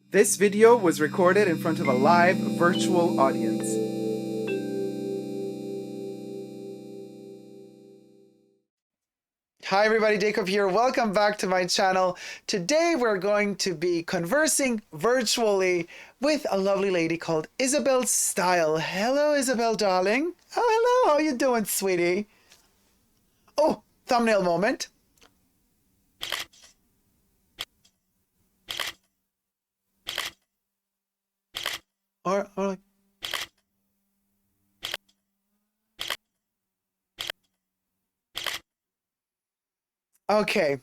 This video was recorded in front of a live virtual audience. Hi everybody, Dacob here. Welcome back to my channel. Today we're going to be conversing virtually with a lovely lady called Isabelle Style. Hello Isabelle, darling. Oh, hello. How you doing, sweetie? Oh, thumbnail moment. Or like, okay.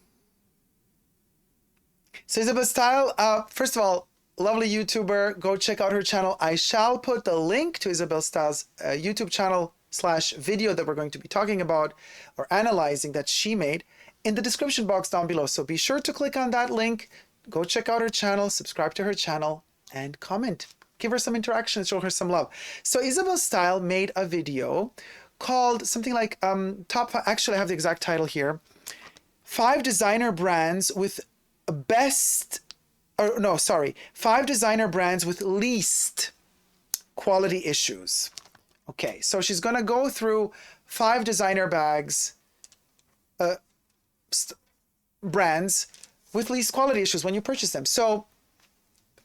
So Isabelle Style, first of all, lovely YouTuber. Go check out her channel. I shall put the link to Isabelle Style's YouTube channel / video that we're going to be talking about or analyzing that she made in the description box down below. So be sure to click on that link, go check out her channel, subscribe to her channel, and comment. Give her some interaction, show her some love. So Isabelle Style made a video called something like top 5, actually I have the exact title here, 5 designer brands with best, or no, sorry, 5 designer brands with least quality issues. Okay, so she's gonna go through 5 designer bags, brands with least quality issues when you purchase them. So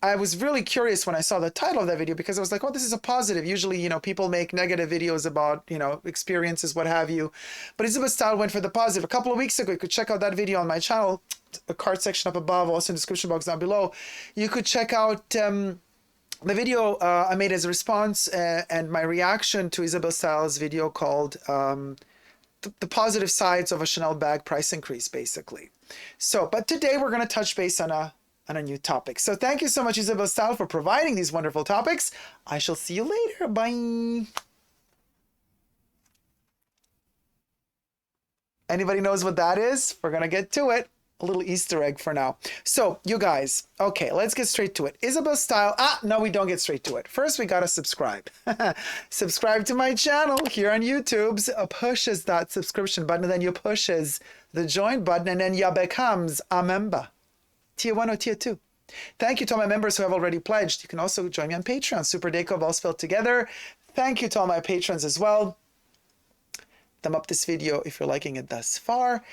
I was really curious when I saw the title of that video because I was like, oh, this is a positive. Usually, you know, people make negative videos about, you know, experiences, what have you. But Isabelle Style went for the positive. A couple of weeks ago, you could check out that video on my channel, the card section up above, also in the description box down below. You could check out the video I made as a response and my reaction to Isabelle Style's video called the positive sides of a Chanel bag price increase, basically. So, but today we're going to touch base on a new topic. So thank you so much, Isabelle Style, for providing these wonderful topics. I shall see you later. Bye. Anybody knows what that is? We're going to get to it. A little Easter egg for now. So you guys, okay, let's get straight to it. Isabelle Style. No, we don't get straight to it. First, we got to subscribe. Subscribe to my channel here on YouTube. Pushes that subscription button, and then you pushes the join button, and then you becomes a member. Tier 1 or Tier 2. Thank you to all my members who have already pledged. You can also join me on Patreon, superdacob, all spelled together. Thank you to all my patrons as well. Thumb up this video if you're liking it thus far.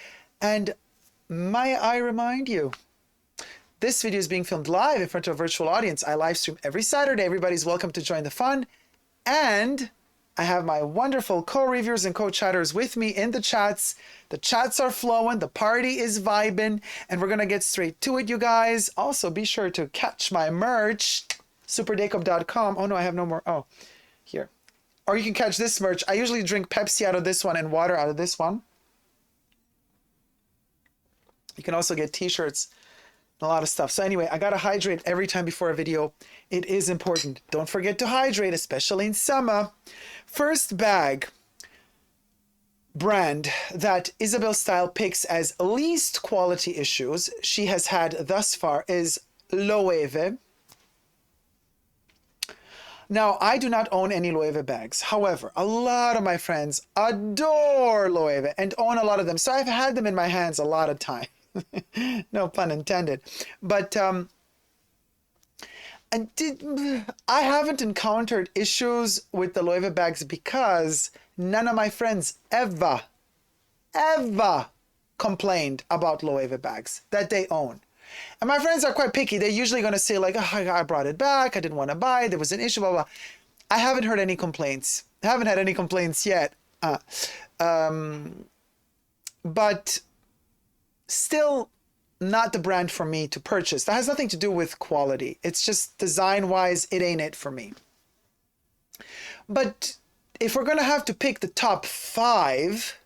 And may I remind you, this video is being filmed live in front of a virtual audience. I live stream every Saturday. Everybody's welcome to join the fun. And I have my wonderful co-reviewers and co-chatters with me in the chats. The chats are flowing, the party is vibing, and we're gonna get straight to it, you guys. Also, be sure to catch my merch, superdacob.com. Oh no, I have no more. Oh, here. Or you can catch this merch. I usually drink Pepsi out of this one and water out of this one. You can also get t-shirts, a lot of stuff. So anyway, I gotta hydrate every time before a video. It is important. Don't forget to hydrate, especially in summer. First bag brand that Isabelle Style picks as least quality issues she has had thus far is Loewe. Now, I do not own any Loewe bags. However, a lot of my friends adore Loewe and own a lot of them. So I've had them in my hands a lot of time. No pun intended. But I haven't encountered issues with the Loewe bags because none of my friends ever complained about Loewe bags that they own. And my friends are quite picky. They're usually going to say like, oh, I brought it back. I didn't want to buy it. There was an issue, blah, blah. I haven't heard any complaints. I haven't had any complaints yet. But still not the brand for me to purchase. That has nothing to do with quality. It's just design-wise, it ain't it for me. But if we're going to have to pick the top 5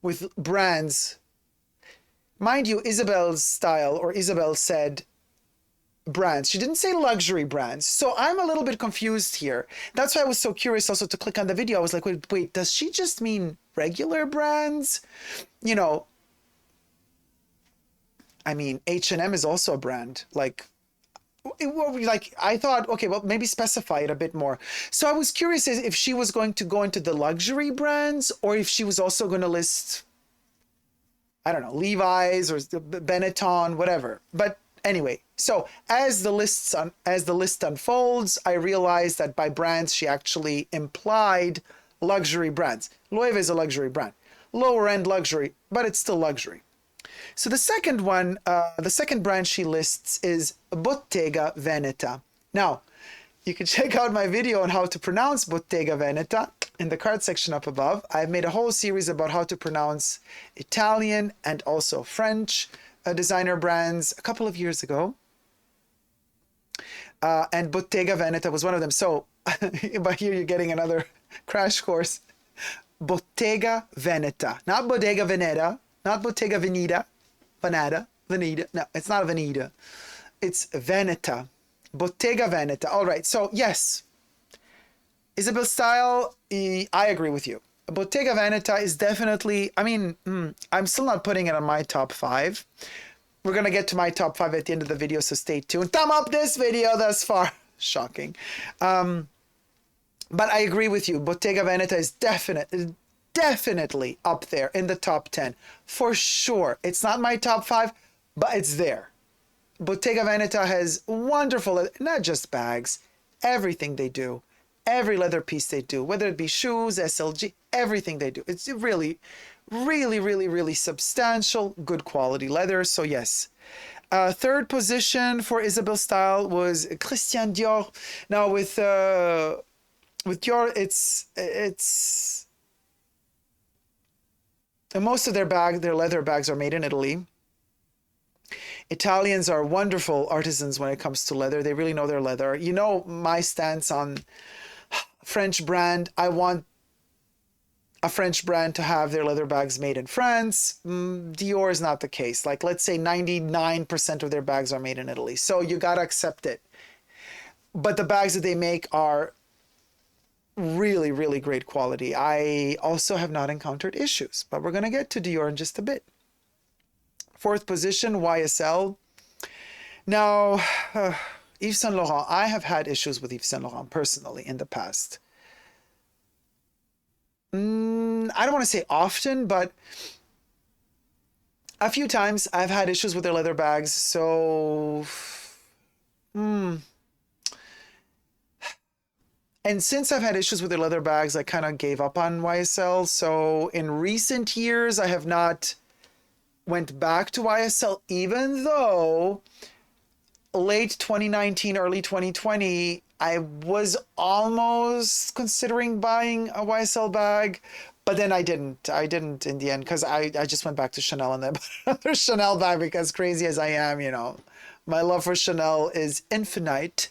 with brands, mind you, Isabelle's Style, or Isabelle said brands. She didn't say luxury brands. So I'm a little bit confused here. That's why I was so curious also to click on the video. I was like, wait, does she just mean regular brands? You know, I mean, H&M is also a brand. Like I thought, okay, well, maybe specify it a bit more. So I was curious if she was going to go into the luxury brands or if she was also going to list, I don't know, Levi's or Benetton, whatever. But anyway, So as the list unfolds, I realized that by brands she actually implied luxury brands. Loewe is a luxury brand, lower end luxury, but it's still luxury. So the second one, the second brand she lists is Bottega Veneta. Now, you can check out my video on how to pronounce Bottega Veneta in the card section up above. I've made a whole series about how to pronounce Italian and also French designer brands a couple of years ago. And Bottega Veneta was one of them. So, but here you're getting another crash course. Bottega Veneta, not Bottega Veneta, not Bottega Veneta, Veneta. No, it's not a Veneta. It's Veneta. Bottega Veneta. All right. So yes, Isabelle style, I agree with you. Bottega Veneta is definitely, I mean, I'm still not putting it on my top 5. We're going to get to my top 5 at the end of the video, so stay tuned. Thumb up this video thus far. Shocking. But I agree with you. Bottega Veneta is definitely up there in the top 10. For sure. It's not my top 5, but it's there. Bottega Veneta has wonderful, not just bags, everything they do. Every leather piece they do, whether it be shoes, SLG, everything they do. It's really, really substantial, good quality leather. So yes. Third position for Isabelle style was Christian Dior. Now with Dior, it's most of their leather bags are made in Italy. Italians are wonderful artisans when it comes to leather. They really know their leather. You know my stance on French brand. I want a French brand to have their leather bags made in France. Dior is not the case. Like, let's say 99% of their bags are made in Italy. So you got to accept it. But the bags that they make are really great quality. I also have not encountered issues, but we're going to get to Dior in just a bit. Fourth position, YSL. Now, Yves Saint Laurent. I have had issues with Yves Saint Laurent personally in the past. I don't want to say often, but a few times I've had issues with their leather bags. So, and since I've had issues with their leather bags, I kind of gave up on YSL. So in recent years, I have not went back to YSL, even though late 2019, early 2020, I was almost considering buying a YSL bag, but then I didn't in the end, because I just went back to Chanel and then bought another Chanel bag, because crazy as I am, you know, my love for Chanel is infinite,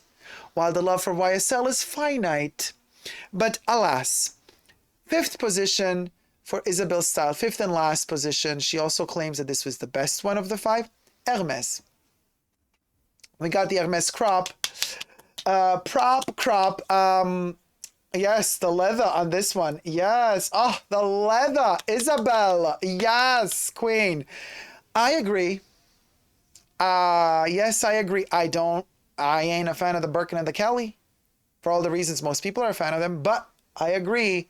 while the love for YSL is finite. But alas, fifth position for Isabelle style, fifth and last position. She also claims that this was the best one of the 5. Hermes. We got the Hermes crop. Crop. Yes, the leather on this one. Yes. Oh, the leather. Isabelle. Yes, queen. I agree. Yes, I agree. I ain't a fan of the Birkin and the Kelly, for all the reasons most people are a fan of them, but I agree.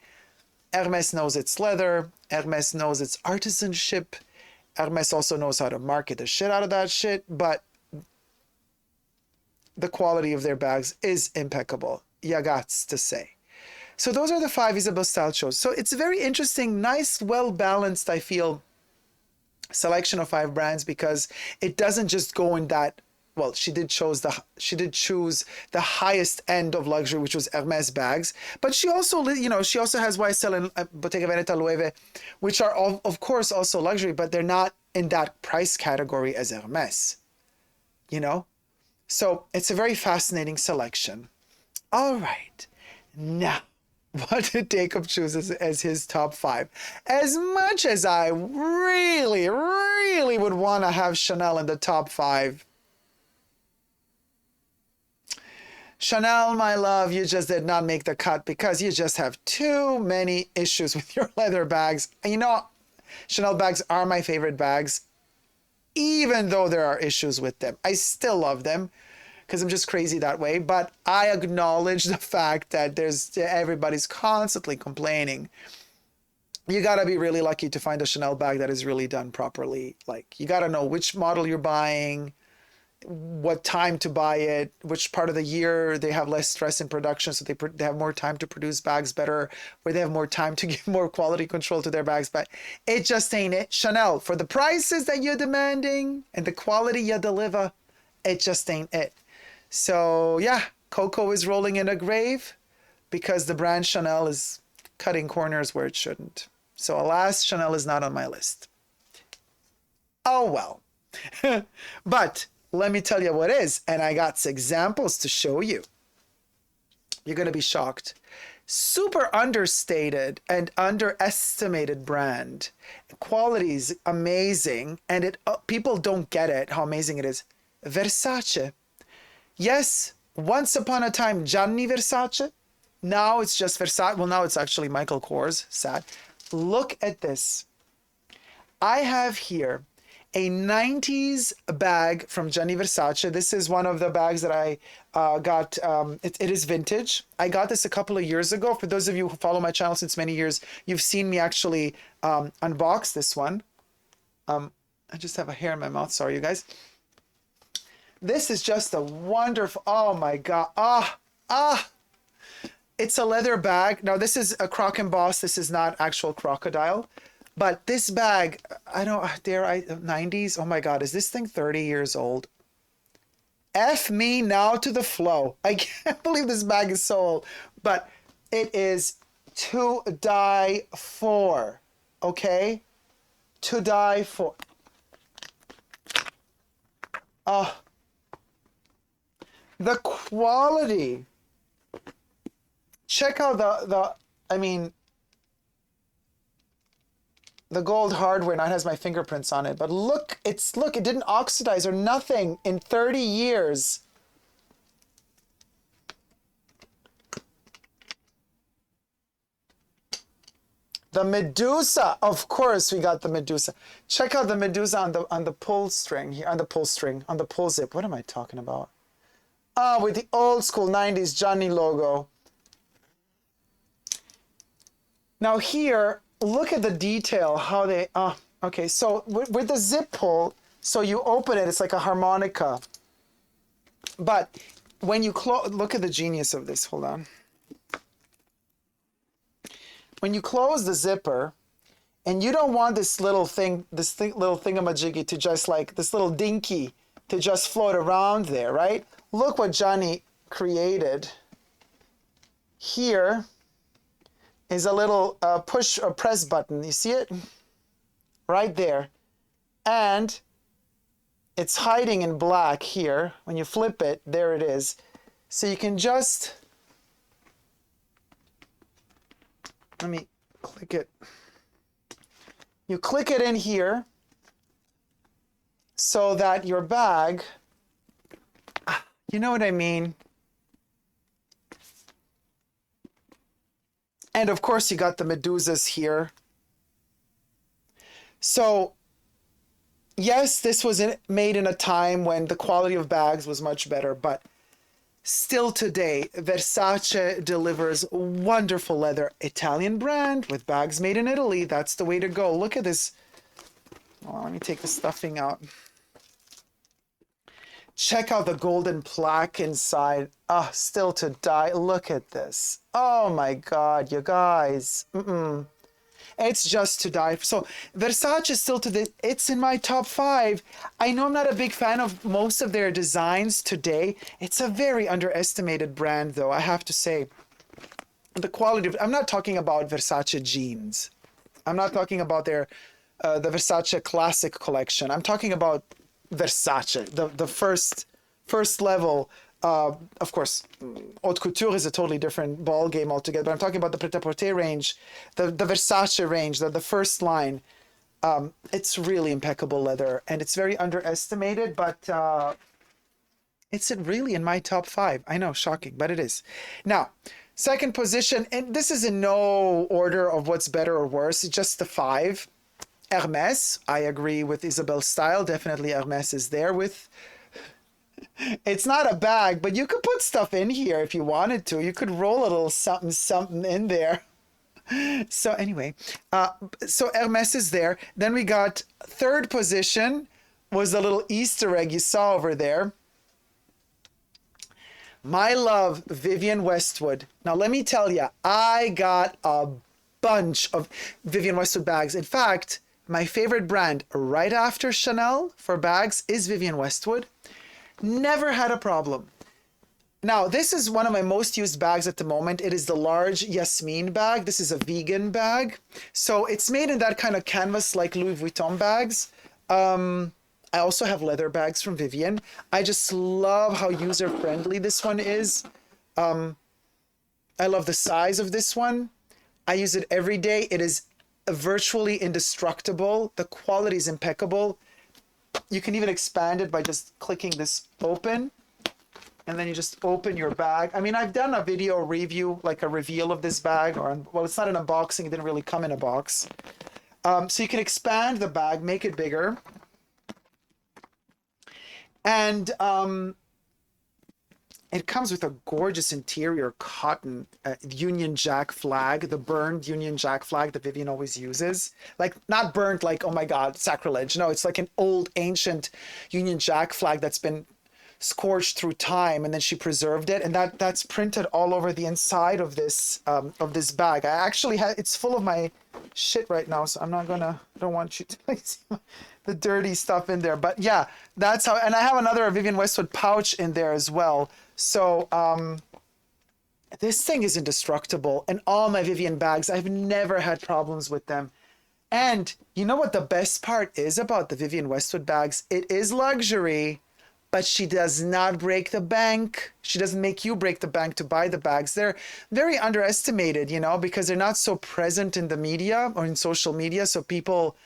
Hermes knows its leather. Hermes knows its artisanship. Hermes also knows how to market the shit out of that shit, but the quality of their bags is impeccable. You got to say. So those are the 5 Isabelle style shows. So it's a very interesting, nice, well-balanced, I feel, selection of 5 brands, because it doesn't just go in that. Well, she did choose the highest end of luxury, which was Hermes bags. But she also, you know, she also has YSL and Bottega Veneta, Loewe, which are of course also luxury, but they're not in that price category as Hermes. You know, so it's a very fascinating selection. All right, now what did Dacob choose as his top 5? As much as I really would want to have Chanel in the top 5. Chanel, my love, you just did not make the cut because you just have too many issues with your leather bags. And you know, Chanel bags are my favorite bags, even though there are issues with them. I still love them because I'm just crazy that way. But I acknowledge the fact that everybody's constantly complaining. You got to be really lucky to find a Chanel bag that is really done properly. Like, you got to know which model you're buying. what time to buy it, which part of the year they have less stress in production, so they have more time to produce bags better, where they have more time to give more quality control to their bags. But it just ain't it. Chanel, for the prices that you're demanding and the quality you deliver, it just ain't it. So yeah, Coco is rolling in a grave because the brand Chanel is cutting corners where it shouldn't. So alas, Chanel is not on my list. Oh well. But let me tell you what is, and I got examples to show you. You're going to be shocked. Super understated and underestimated brand. Quality's amazing, and it people don't get it, how amazing it is. Versace. Yes, once upon a time, Gianni Versace. Now it's just Versace. Well, now it's actually Michael Kors. Sad. Look at this. I have here a 90s bag from Gianni Versace. This is one of the bags that I got. It is vintage. I got this a couple of years ago. For those of you who follow my channel since many years, you've seen me actually unbox this one. I just have a hair in my mouth. Sorry, you guys. This is just a wonderful, oh my God. It's a leather bag. Now this is a croc embossed. This is not actual crocodile. But this bag, I don't dare, 90s. Oh my God, is this thing 30 years old? F me now to the flow. I can't believe this bag is so old, but it is to die for, okay? To die for. The quality. Check out the gold hardware. Now it has my fingerprints on it, but look, it didn't oxidize or nothing in 30 years. The Medusa, of course we got the Medusa. Check out the Medusa on the pull string here, on the pull zip. What am I talking about? With the old school 90s Gianni logo. Now here, look at the detail, how they, okay, so with the zip pull, so you open it, it's like a harmonica. But when you look at the genius of this, hold on. When you close the zipper, and you don't want this little thing, little thingamajiggy to just like, this little dinky to just float around there, right? Look what Gianni created. Here is a little push or press button. You see it? Right there. And it's hiding in black here. When you flip it, there it is. So you can just, let me click it. You click it in here so that your bag, you know what I mean? And of course you got the Medusas here. So yes, this was made in a time when the quality of bags was much better, but still today, Versace delivers wonderful leather. Italian brand with bags made in Italy. That's the way to go. Look at this. Oh, let me take the stuffing out. Check out the golden plaque inside. Still to die. Look at this. Oh my God, you guys. It's just to die. So Versace is still it's in my top 5. I know I'm not a big fan of most of their designs today. It's a very underestimated brand though, I have to say. The quality of, I'm not talking about Versace jeans. I'm not talking about their, the Versace classic collection. I'm talking about Versace, the first level. Of course, haute couture is a totally different ball game altogether. But I'm talking about the pret-a-porter range, the Versace range, the first line. It's really impeccable leather, and it's very underestimated. But it's really in my top 5. I know, shocking, but it is. Now, second position, and this is in no order of what's better or worse. It's just the 5. Hermes, I agree with Isabelle's style. Definitely Hermes is there with, it's not a bag, but you could put stuff in here if you wanted to. You could roll a little something in there. So anyway, so Hermes is there. Then we got third position. was the little Easter egg you saw over there. My love, Vivienne Westwood. Now, let me tell you, I got a bunch of Vivienne Westwood bags. In fact, my favorite brand right after Chanel for bags is Vivienne Westwood. Never had a problem. Now, this is one of my most used bags at the moment. It is the large Yasmin bag. This is a vegan bag. So it's made in that kind of canvas like Louis Vuitton bags. I also have leather bags from Vivienne. I just love how user-friendly this one is. I love the size of this one. I use it every day. It is virtually indestructible. The quality is impeccable. You can even expand it by just clicking this open. And then you just open your bag. I mean, I've done a video review, like a reveal of this bag, or, well, it's not an unboxing. It didn't really come in a box. So you can expand the bag, make it bigger. And it comes with a gorgeous interior cotton Union Jack flag, the burned Union Jack flag that Vivienne always uses. Like, not burnt like, oh my God, sacrilege. No, it's like an old ancient Union Jack flag that's been scorched through time, and then she preserved it, and that's printed all over the inside of this bag. I actually have, it's full of my shit right now, so I don't want you to like see the dirty stuff in there. But yeah, that's how. And I have another Vivienne Westwood pouch in there as well. So this thing is indestructible, and all my Vivienne bags, I've never had problems with them. And you know what the best part is about the Vivienne Westwood bags? It is luxury, but she does not break the bank. She doesn't make you break the bank to buy the bags. They're very underestimated, you know, because they're not so present in the media or in social media, so people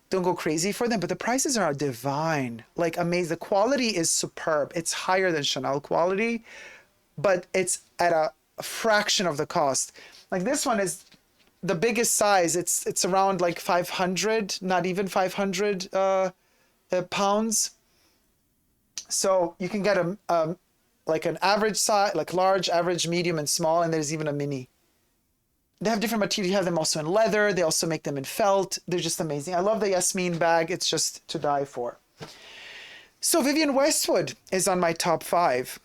don't go crazy for them. But the prices are divine, like amazing. The quality is superb. It's higher than Chanel quality, but it's at a fraction of the cost. Like this one is the biggest size. It's around like 500, not even 500 pounds. So you can get like an average size, like large, average, medium, and small, and there's even a mini. They have different materials. You have them also in leather. They also make them in felt. They're just amazing. I love the Yasmin bag. It's just to die for. So Vivienne Westwood is on my top 5.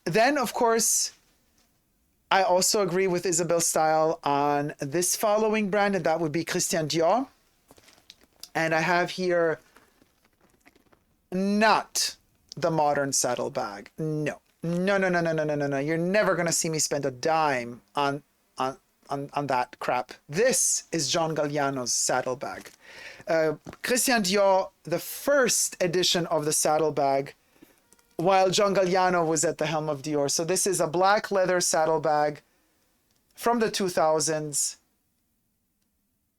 Then, of course, I also agree with Isabelle Style on this following brand, and that would be Christian Dior. And I have here not the modern saddle bag. No. You're never going to see me spend a dime on that crap. This is John Galliano's saddle bag. Christian Dior, the first edition of the saddle bag, while John Galliano was at the helm of Dior. So this is a black leather saddle bag from the 2000s.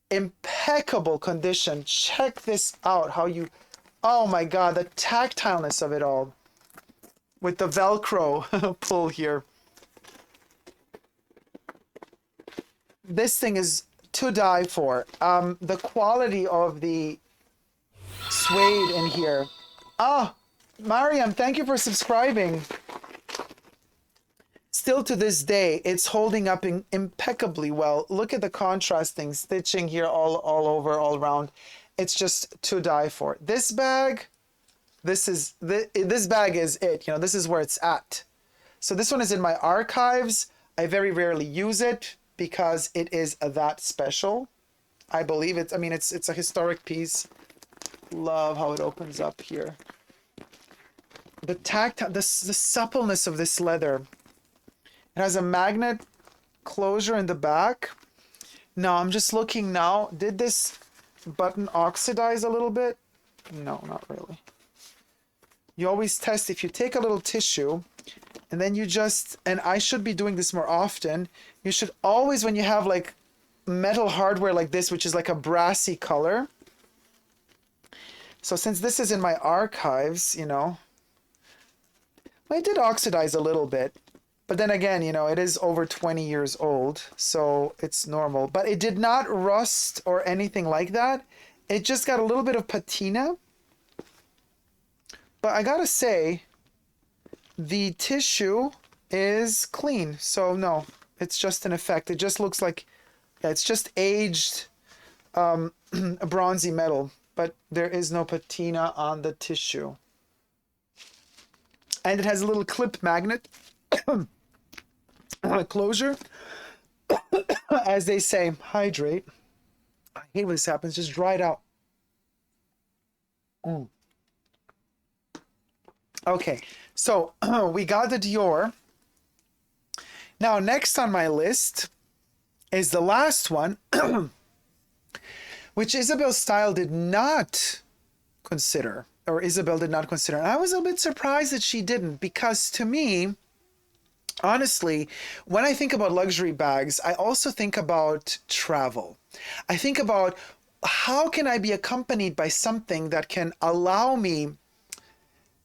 Impeccable condition. Check this out, how you... Oh my God, the tactileness of it all. With the Velcro pull here. This thing is to die for. The quality of the suede in here. Ah, Mariam, thank you for subscribing. Still to this day, it's holding up impeccably well. Look at the contrasting stitching here all over, all around. It's just to die for. This bag, this bag is it. You know, this is where it's at. So this one is in my archives. I very rarely use it because it is that special. I believe it's. I mean, it's a historic piece. Love how it opens up here. The tactile, the suppleness of this leather. It has a magnet closure in the back. Now I'm just looking now. Did this button oxidize a little bit? No, not really. You always test if you take a little tissue and then you just, and I should be doing this more often, you should always, when you have like metal hardware like this, which is like a brassy color. So since this is in my archives, you know, well, it did oxidize a little bit, but then again, you know, it is over 20 years old, so it's normal. But it did not rust or anything like that. It just got a little bit of patina. But I gotta say, the tissue is clean. So no, it's just an effect. It just looks like, yeah, it's just aged bronzy metal. but there is no patina on the tissue. And it has a little clip magnet closure. As they say, hydrate. I hate when this happens, just dry it out. Okay, so we got the Dior. Now, next on my list is the last one, which Isabelle Style did not consider, or Isabelle did not consider. And I was a bit surprised that she didn't, because to me, honestly, when I think about luxury bags, I also think about travel. I think about how can I be accompanied by something that can allow me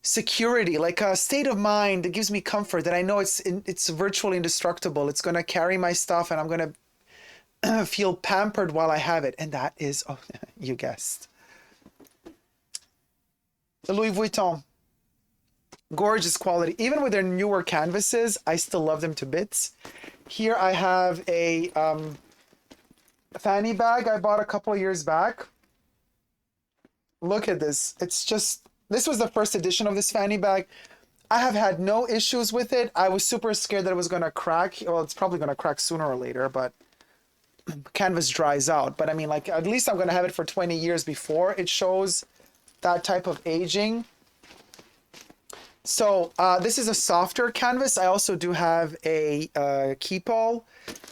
security, like a state of mind that gives me comfort, that I know it's virtually indestructible. It's going to carry my stuff and I'm going to feel pampered while I have it. And that is, oh, you guessed, the Louis Vuitton. Gorgeous quality. Even with their newer canvases, I still love them to bits. Here I have a fanny bag I bought a couple of years back. Look at this. It's just, this was the first edition of this fanny bag. I have had no issues with it. I was super scared that it was going to crack. Well, it's probably going to crack sooner or later, but canvas dries out. But I mean, like, at least I'm going to have it for 20 years before it shows that type of aging. So this is a softer canvas. I also do have a keepall,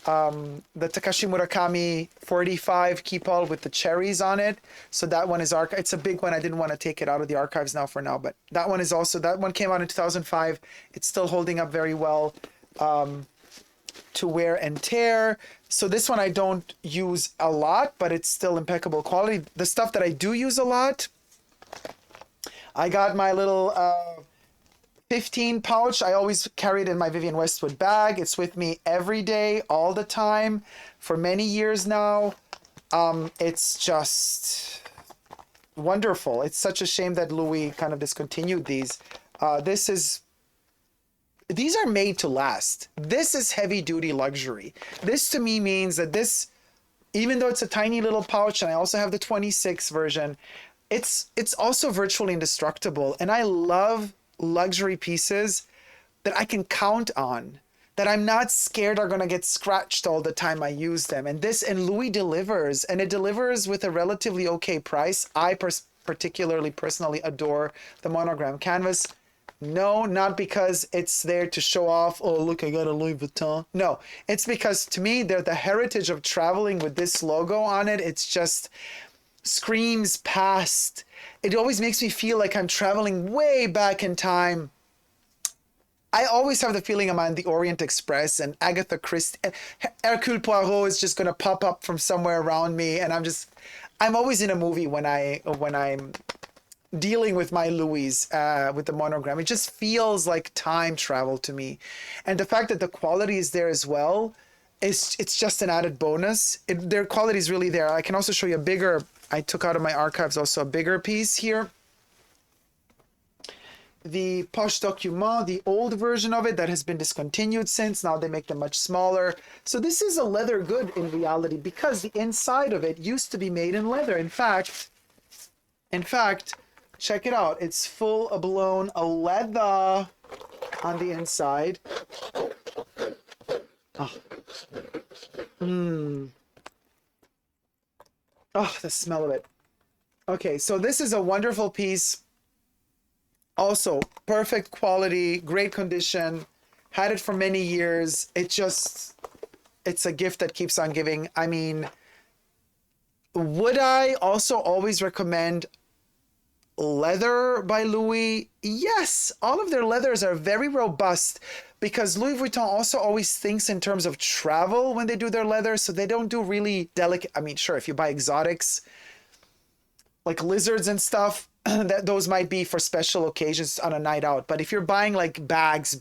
the Takashi Murakami 45 keepall with the cherries on it. So that one is it's a big one. I didn't want to take it out of the archives now for now, but that one is also, that one came out in 2005. It's still holding up very well to wear and tear. So this one I don't use a lot, but it's still impeccable quality. The stuff that I do use a lot, I got my little 15 pouch. I always carry it in my Vivienne Westwood bag. It's with me every day, all the time, for many years now. It's just wonderful. It's such a shame that Louis kind of discontinued these. These are made to last. This is heavy duty luxury. This to me means that this, even though it's a tiny little pouch, and I also have the 26 version, it's also virtually indestructible. And I love luxury pieces that I can count on, that I'm not scared are going to get scratched all the time I use them. And Louis delivers, and it delivers with a relatively okay price. I particularly personally adore the monogram canvas. No, not because it's there to show off, oh, look, I got a Louis Vuitton. No, it's because to me, they're the heritage of traveling with this logo on it. It's just screams past. It always makes me feel like I'm traveling way back in time. I always have the feeling I'm on the Orient Express and Agatha Christie, Hercule Poirot is just going to pop up from somewhere around me. And I'm always in a movie when I'm dealing with my Louis, with the monogram. It just feels like time travel to me. And the fact that the quality is there as well, it's just an added bonus. Their quality is really there. I can also show you a bigger, I took out of my archives also a bigger piece here. The Poche Document, the old version of it that has been discontinued since. Now they make them much smaller. So this is a leather good in reality because the inside of it used to be made in leather. In fact, check it out. It's full blown leather on the inside. Oh. Oh, the smell of it. Okay, so this is a wonderful piece. Also, perfect quality, great condition. Had it for many years. It's a gift that keeps on giving. I mean, would I also always recommend leather by Louis? Yes, all of their leathers are very robust because Louis Vuitton also always thinks in terms of travel when they do their leather. So they don't do really delicate. I mean, sure, if you buy exotics like lizards and stuff, those might be for special occasions on a night out. But if you're buying like bags,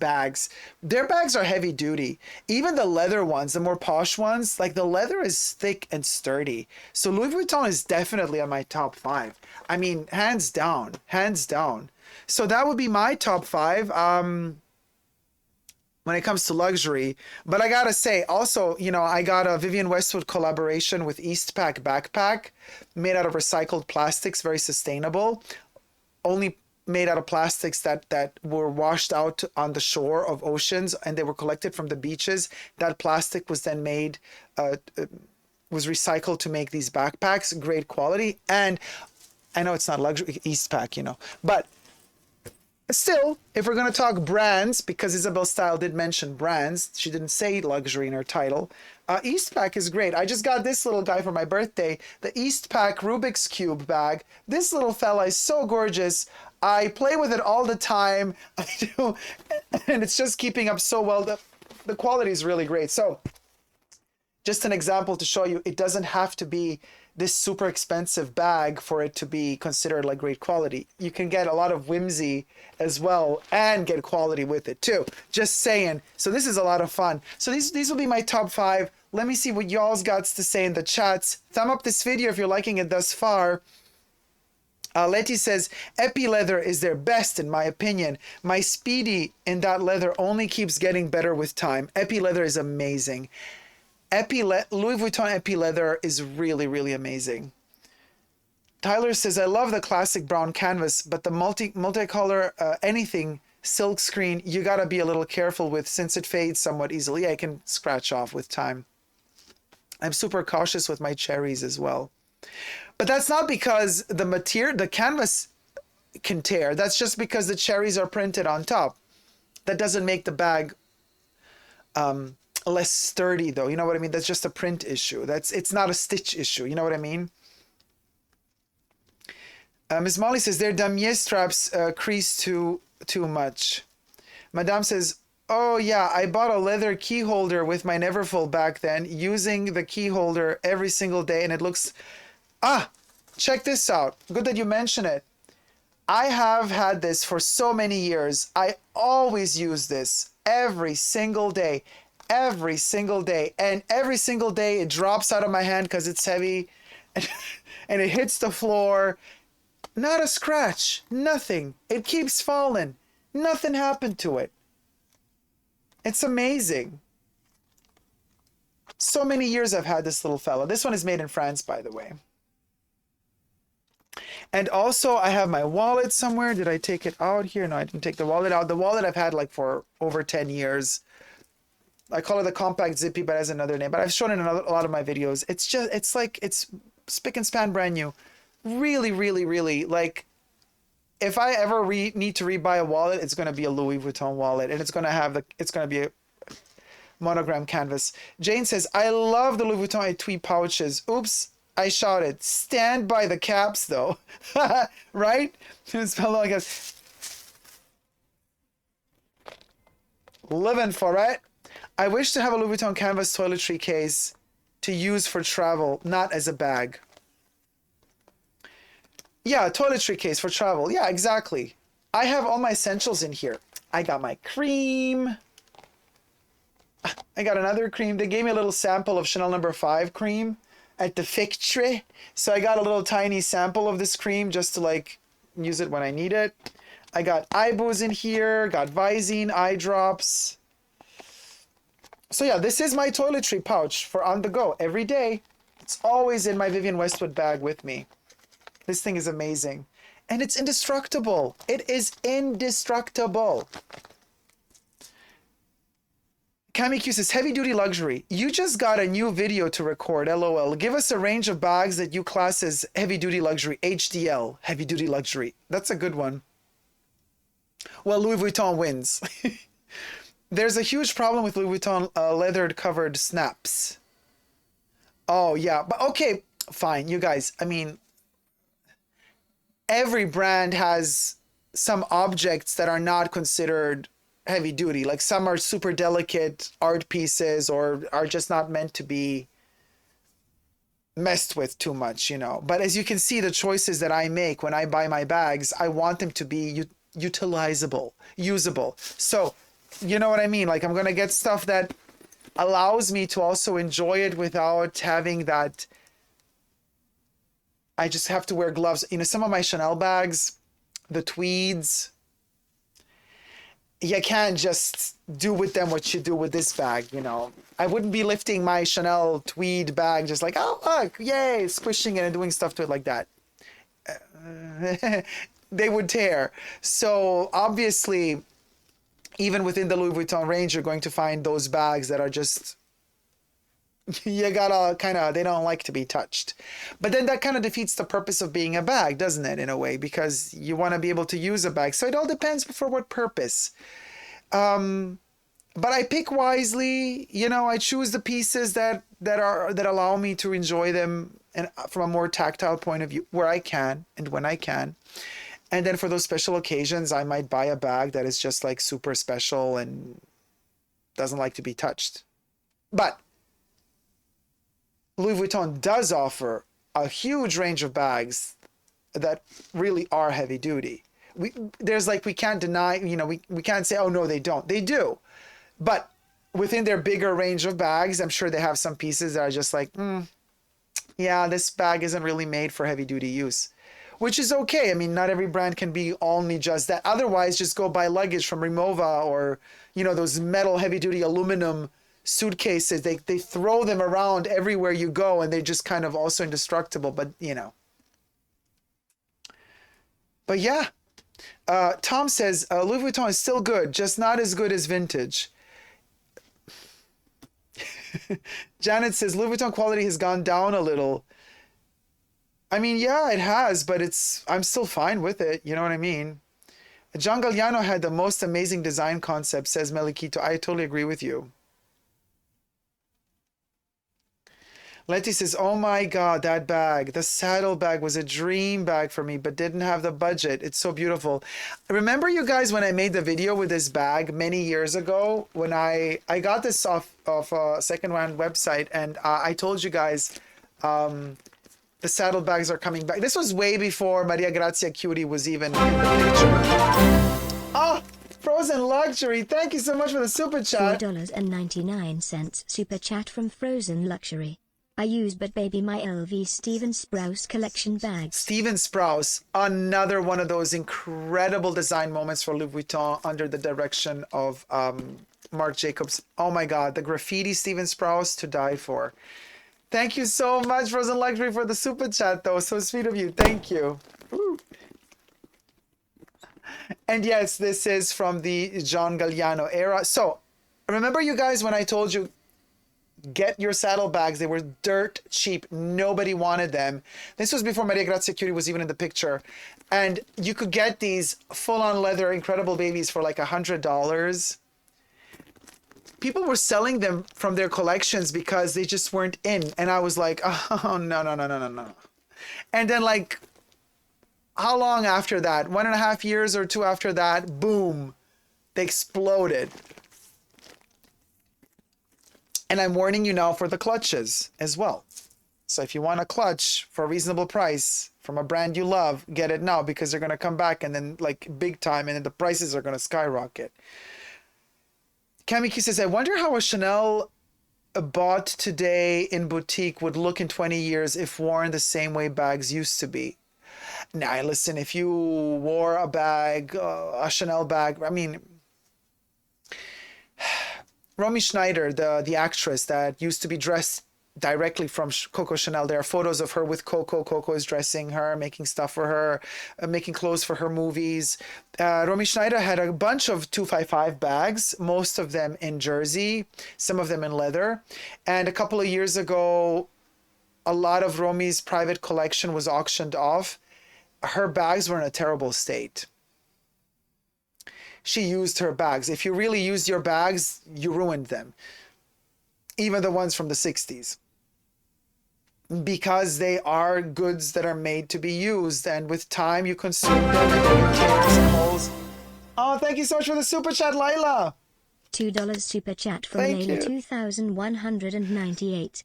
their bags are heavy duty. Even the leather ones, the more posh ones, like the leather is thick and sturdy. So Louis Vuitton is definitely on my top 5. I mean, hands down. So that would be my top 5. when it comes to luxury. But I gotta say, also, you know, I got a Vivienne Westwood collaboration with Eastpak backpack made out of recycled plastics, very sustainable. Only made out of plastics that were washed out on the shore of oceans, and they were collected from the beaches. That plastic was then made, was recycled to make these backpacks, great quality. And I know it's not luxury, Eastpak, you know, but still, if we're going to talk brands, because Isabelle Style did mention brands, she didn't say luxury in her title. Eastpak is great. I just got this little guy for my birthday, the Eastpak Rubik's Cube bag. This little fella is so gorgeous. I play with it all the time. I do, and it's just keeping up so well. The quality is really great. So, just an example to show you, it doesn't have to be this super expensive bag for it to be considered like great quality. You can get a lot of whimsy as well and get quality with it too. Just saying. So this is a lot of fun. So these will be my top 5. Let me see what y'all's got to say in the chats. Thumb up this video if you're liking it thus far. Letty says, Epi leather is their best in my opinion. My Speedy in that leather only keeps getting better with time. Epi leather is amazing. Louis Vuitton Epi leather is really, really amazing. Tyler says, I love the classic brown canvas, but the multicolor anything silk screen, you gotta be a little careful with since it fades somewhat easily. Yeah, it can scratch off with time. I'm super cautious with my cherries as well. But that's not because the material, the canvas can tear. That's just because the cherries are printed on top. That doesn't make the bag less sturdy though, you know what I mean? That's just a print issue. It's not a stitch issue, you know what I mean? Miss Molly says their damier straps crease too much. Madame says, oh yeah, I bought a leather key holder with my Neverfull back then, using the key holder every single day, and it looks, check this out. Good that you mention it. I have had this for so many years. I always use this every single day. Every single day, and every single day it drops out of my hand because it's heavy and it hits the floor. Not a scratch, nothing. It keeps falling. Nothing happened to it. It's amazing. So many years I've had this little fella. This one is made in France, by the way. And also I have my wallet somewhere. Did I take it out here? No, I didn't take the wallet out. The wallet I've had like for over 10 years. I call it the compact zippy, but it has another name. But I've shown it in a lot of my videos. It's just, it's like, it's spick and span brand new. Really, really, really, like, if I ever need to rebuy a wallet, it's going to be a Louis Vuitton wallet. And it's going to have it's going to be a monogram canvas. Jane says, I love the Louis Vuitton etui pouches. Oops, I shouted. Stand by the caps, though. Right? Like a... Living for it. I wish to have a Louis Vuitton canvas toiletry case to use for travel, not as a bag. Yeah, toiletry case for travel. Yeah, exactly. I have all my essentials in here. I got my cream. I got another cream. They gave me a little sample of Chanel No. 5 cream at the factory. So I got a little tiny sample of this cream just to like use it when I need it. I got Ibos in here, got Visine, eye drops. So yeah, this is my toiletry pouch for on the go every day. It's always in my Vivienne Westwood bag with me. This thing is amazing. And it's indestructible. It is indestructible. Cami Q says, heavy duty luxury. You just got a new video to record, LOL. Give us a range of bags that you class as heavy duty luxury. HDL, heavy duty luxury. That's a good one. Well, Louis Vuitton wins. There's a huge problem with Louis Vuitton leathered covered snaps. Oh, yeah. But okay, fine. You guys, I mean, every brand has some objects that are not considered heavy duty. Like some are super delicate art pieces or are just not meant to be messed with too much, you know. But as you can see, the choices that I make when I buy my bags, I want them to be utilizable, usable. So, you know what I mean? Like I'm going to get stuff that allows me to also enjoy it without having that I just have to wear gloves. You know, some of my Chanel bags, the tweeds, you can't just do with them what you do with this bag, you know. I wouldn't be lifting my Chanel tweed bag just like, oh, look, yay, squishing it and doing stuff to it like that. They would tear. So obviously, even within the Louis Vuitton range, you're going to find those bags that are just, you gotta kind of, they don't like to be touched. But then that kind of defeats the purpose of being a bag, doesn't it, in a way? Because you want to be able to use a bag. So it all depends for what purpose. But I pick wisely, you know, I choose the pieces that allow me to enjoy them, and from a more tactile point of view, where I can and when I can. And then for those special occasions, I might buy a bag that is just like super special and doesn't like to be touched. But Louis Vuitton does offer a huge range of bags that really are heavy duty. We can't deny, you know, we can't say, oh no, they don't. They do. But within their bigger range of bags, I'm sure they have some pieces that are just like, yeah, this bag isn't really made for heavy duty use, which is okay. I mean, not every brand can be only just that. Otherwise, just go buy luggage from Rimowa or, you know, those metal heavy duty aluminum suitcases. They throw them around everywhere you go, and they're just kind of also indestructible, but you know. But yeah, Tom says, Louis Vuitton is still good, just not as good as vintage. Janet says, Louis Vuitton quality has gone down a little. I mean, yeah, it has, but I'm still fine with it. You know what I mean? John Galliano had the most amazing design concept, says Melikito. I totally agree with you. Letty says, oh my God, that bag, the saddle bag was a dream bag for me, but didn't have the budget. It's so beautiful. Remember you guys when I made the video with this bag many years ago, when I got this off a second-hand website, and I told you guys the saddle bags are coming back. This was way before Maria Grazia Cutie was even in the picture. Oh, Frozen Luxury, thank you so much for the super chat. $4.99 super chat from Frozen Luxury. I use but baby my LV Steven Sprouse collection bags. Steven Sprouse, another one of those incredible design moments for Louis Vuitton under the direction of Marc Jacobs. Oh my God, the graffiti Steven Sprouse, to die for. Thank you so much, Frozen Luxury, for the super chat, though. So sweet of you. Thank you. Woo. And yes, this is from the John Galliano era. So remember you guys when I told you, get your saddlebags. They were dirt cheap. Nobody wanted them. This was before Maria Grazia Curie was even in the picture. And you could get these full-on leather incredible babies for like $100. People were selling them from their collections because they just weren't in. And I was like, oh, no. And then like, how long after that? 1.5 years or 2 after that, boom, they exploded. And I'm warning you now for the clutches as well. So if you want a clutch for a reasonable price from a brand you love, get it now, because they're going to come back and then like big time, and then the prices are going to skyrocket. Kamiki says, I wonder how a Chanel bought today in boutique would look in 20 years if worn the same way bags used to be. Now, listen, if you wore a bag, a Chanel bag, I mean, Romy Schneider, the actress that used to be dressed directly from Coco Chanel. There are photos of her with Coco. Coco is dressing her, making stuff for her, making clothes for her movies. Romy Schneider had a bunch of 255 bags, most of them in jersey, some of them in leather. And a couple of years ago, a lot of Romy's private collection was auctioned off. Her bags were in a terrible state. She used her bags. If you really used your bags, you ruined them. Even the ones from the 60s. Because they are goods that are made to be used. And with time, you consume them and they get tears and holes. Oh, thank you so much for the super chat, Laila. $2 super chat from Thank Layla you. 2198.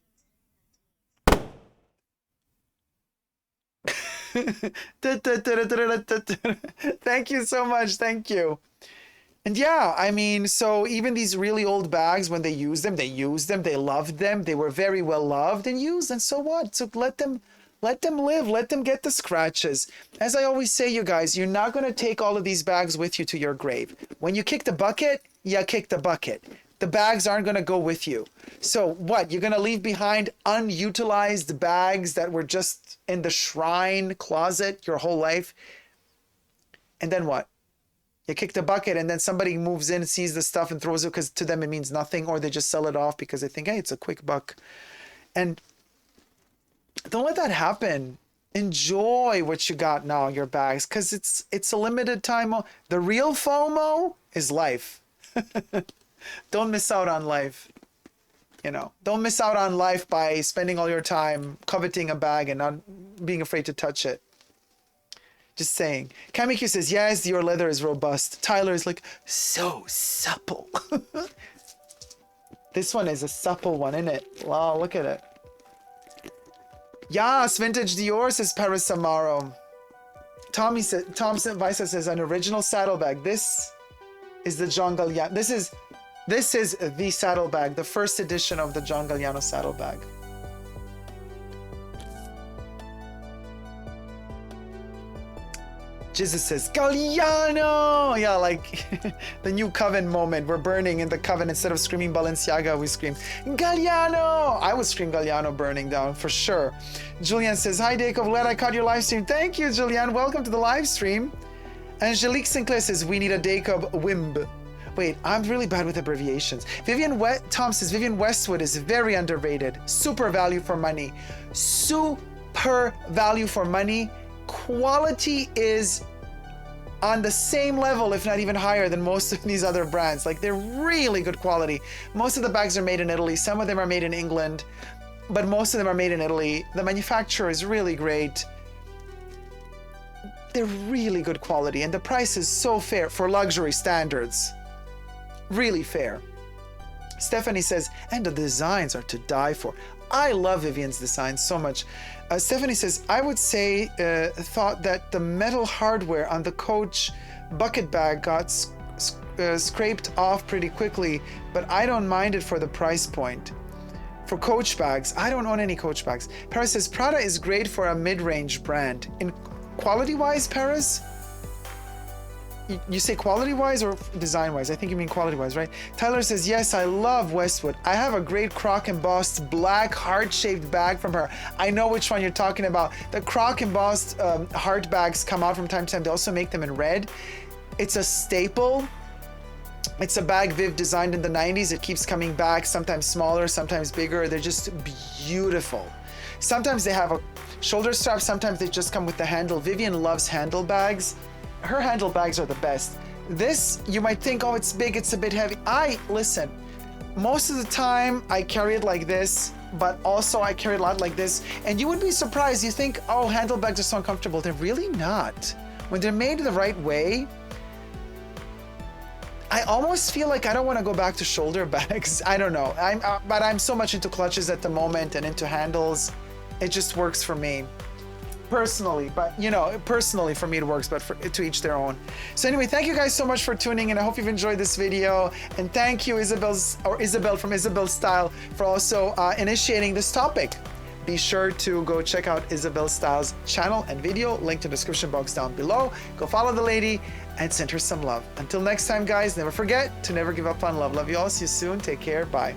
Thank you so much. Thank you. And yeah, I mean, so even these really old bags, when they used them, they loved them, they were very well loved and used, and so what? So let them Let them live. Let them get the scratches. As I always say, you guys, you're not going to take all of these bags with you to your grave. When you kick the bucket, you kick the bucket. The bags aren't going to go with you. So what? You're going to leave behind unutilized bags that were just in the shrine closet your whole life? And then what? You kick the bucket and then somebody moves in, sees the stuff and throws it because to them it means nothing, or they just sell it off because they think, hey, it's a quick buck. And don't let that happen. Enjoy what you got now in your bags because it's a limited time. The real FOMO is life. Don't miss out on life. You know, don't miss out on life by spending all your time coveting a bag and not being afraid to touch it. Just saying. Kamikyu says, yes, your leather is robust. Tyler is like, so supple. This one is a supple one, isn't it? Wow, look at it. Yes, vintage Dior, says Paris Amaro. Tommy said, Thompson Visa says, an original saddlebag. This is the John Galliano. This is the saddlebag, the first edition of the John Galliano saddlebag. Jesus says, Galliano! Yeah, like the new coven moment. We're burning in the coven. Instead of screaming Balenciaga, we scream, Galliano! I would scream Galliano burning down, for sure. Julian says, hi, Dacob. Glad I caught your live stream. Thank you, Julian. Welcome to the live stream. Angelique Sinclair says, we need a Dacob Wimb. Wait, I'm really bad with abbreviations. Tom says, Vivienne Westwood is very underrated. Super value for money. Super value for money. Quality is on the same level, if not even higher than most of these other brands. Like, they're really good quality. Most of the bags are made in Italy. Some of them are made in England, but most of them are made in Italy. The manufacturer is really great. They're really good quality, and the price is so fair for luxury standards. Really fair. Stephanie says, and the designs are to die for. I love Vivienne's designs so much. Stephanie says, I would say, thought that the metal hardware on the Coach bucket bag got scraped off pretty quickly, but I don't mind it for the price point. For Coach bags, I don't own any Coach bags. Paris says, Prada is great for a mid-range brand. In quality-wise, Paris? You say quality-wise or design-wise? I think you mean quality-wise, right? Tyler says, yes, I love Westwood. I have a great croc-embossed black heart-shaped bag from her. I know which one you're talking about. The croc-embossed heart bags come out from time to time. They also make them in red. It's a staple. It's a bag Viv designed in the 90s. It keeps coming back, sometimes smaller, sometimes bigger. They're just beautiful. Sometimes they have a shoulder strap. Sometimes they just come with the handle. Vivienne loves handle bags. Her handle bags are the best. This, you might think, oh, it's big, it's a bit heavy. Listen, most of the time I carry it like this, but also I carry it a lot like this. And you would be surprised. You think, oh, handle bags are so uncomfortable. They're really not. When they're made the right way, I almost feel like I don't want to go back to shoulder bags. I don't know. But I'm so much into clutches at the moment and into handles. It just works for me. Personally, but you know, personally for me it works, but to each their own. So anyway, thank you guys so much for tuning in. I hope you've enjoyed this video, and thank you Isabelle from Isabelle Style for also initiating this topic. Be sure to go check out Isabelle Style's channel and video, linked in the description box down below. Go follow the lady and send her some love. Until next time, guys, never forget to never give up on love. Love you all. See you soon. Take care. Bye.